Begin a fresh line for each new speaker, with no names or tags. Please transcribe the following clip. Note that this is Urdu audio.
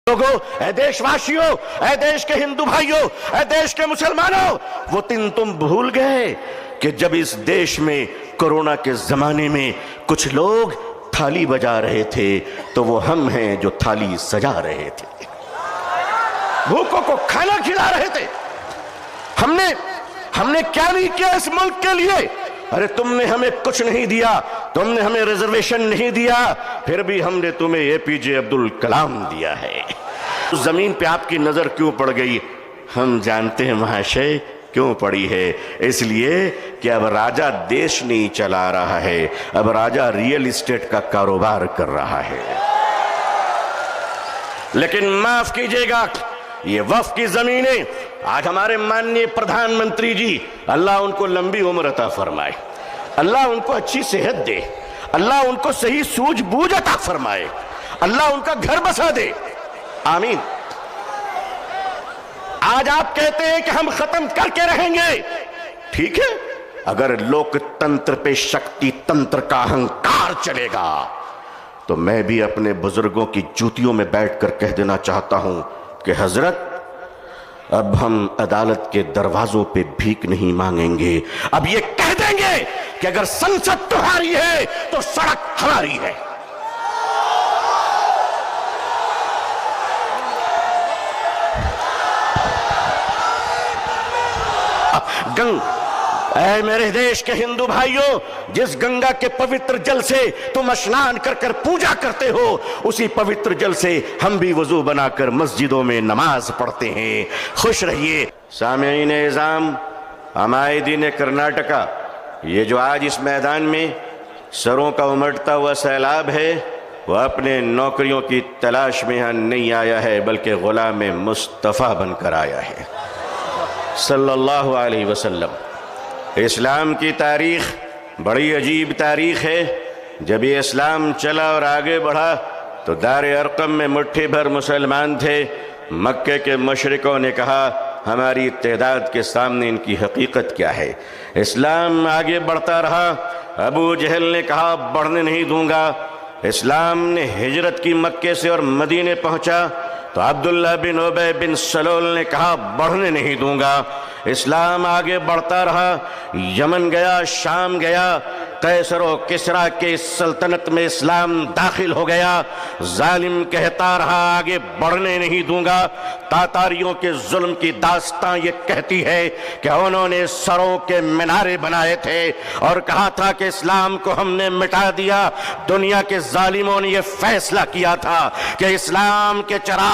لوگوں، اے دیش واسیوں، اے دیش کے ہندو بھائیوں، اے دیش کے مسلمانوں، وہ دن تم بھول گئے کہ جب اس دیش میں کرونا کے زمانے میں کچھ لوگ تھالی بجا رہے تھے تو وہ ہم ہیں جو تھالی سجا رہے تھے، بھوکوں کو کھانا کھلا رہے تھے۔ ہم نے کیا نہیں کیا اس ملک کے لیے؟ ارے تم نے ہمیں کچھ نہیں دیا، تم نے ہمیں ریزرویشن نہیں دیا، پھر بھی ہم نے تمہیں اے پی جے عبدالکلام دیا ہے۔ زمین پہ آپ کی نظر کیوں پڑ گئی؟ ہم جانتے ہیں مہاشے کیوں پڑی ہے، اس لیے کہ اب راجہ دیش نہیں چلا رہا ہے، اب راجہ ریئل اسٹیٹ کا کاروبار کر رہا ہے۔ لیکن معاف کیجئے گا، یہ وقف کی زمینیں آج ہمارے ماننی پردھان منتری جی، اللہ ان کو لمبی عمر عطا فرمائے، اللہ ان کو اچھی صحت دے، اللہ ان کو صحیح سوجھ بوجھ عطا فرمائے، اللہ ان کا گھر بسا دے، آمین۔ آج آپ کہتے ہیں کہ ہم ختم کر کے رہیں گے، ٹھیک ہے، اگر لوک تنتر پہ شکتی تنتر کا اہنکار چلے گا تو میں بھی اپنے بزرگوں کی جوتیوں میں بیٹھ کر کہہ دینا چاہتا ہوں کہ حضرت اب ہم عدالت کے دروازوں پہ بھیک نہیں مانگیں گے، اب یہ کہہ دیں گے کہ اگر سنسد تمہاری ہے تو سڑک ہماری ہے۔ اے میرے دیش کے ہندو بھائیوں، جس گنگا کے پوتر جل سے تم اشنان کر کر پوجا کرتے ہو، اسی پوتر جل سے ہم بھی وضو بنا کر مسجدوں میں نماز پڑھتے ہیں۔ خوش رہیے۔ سامعین اعظام، عمائدین کرناٹکا، یہ جو آج اس میدان میں سروں کا امٹتا ہوا سیلاب ہے، وہ اپنے نوکریوں کی تلاش میں یہاں نہیں آیا ہے بلکہ غلام مصطفیٰ بن کر آیا ہے صلی اللہ علیہ وسلم۔ اسلام کی تاریخ بڑی عجیب تاریخ ہے۔ جب یہ اسلام چلا اور آگے بڑھا تو دار ارقم میں مٹھی بھر مسلمان تھے۔ مکے کے مشرکوں نے کہا ہماری تعداد کے سامنے ان کی حقیقت کیا ہے؟ اسلام آگے بڑھتا رہا، ابو جہل نے کہا بڑھنے نہیں دوں گا۔ اسلام نے ہجرت کی مکے سے اور مدینے پہنچا تو عبداللہ بن ابی بن سلول نے کہا بڑھنے نہیں دوں گا۔ اسلام آگے بڑھتا رہا، یمن گیا، شام گیا، قیصر و کسریٰ کے سلطنت میں اسلام داخل ہو گیا۔ ظالم کہتا رہا آگے بڑھنے نہیں دوں گا۔ تاتاریوں کے ظلم کی داستان یہ کہتی ہے کہ انہوں نے سروں کے مینارے بنائے تھے اور کہا تھا کہ اسلام کو ہم نے مٹا دیا۔ دنیا کے ظالموں نے یہ فیصلہ کیا تھا کہ اسلام کے چراغ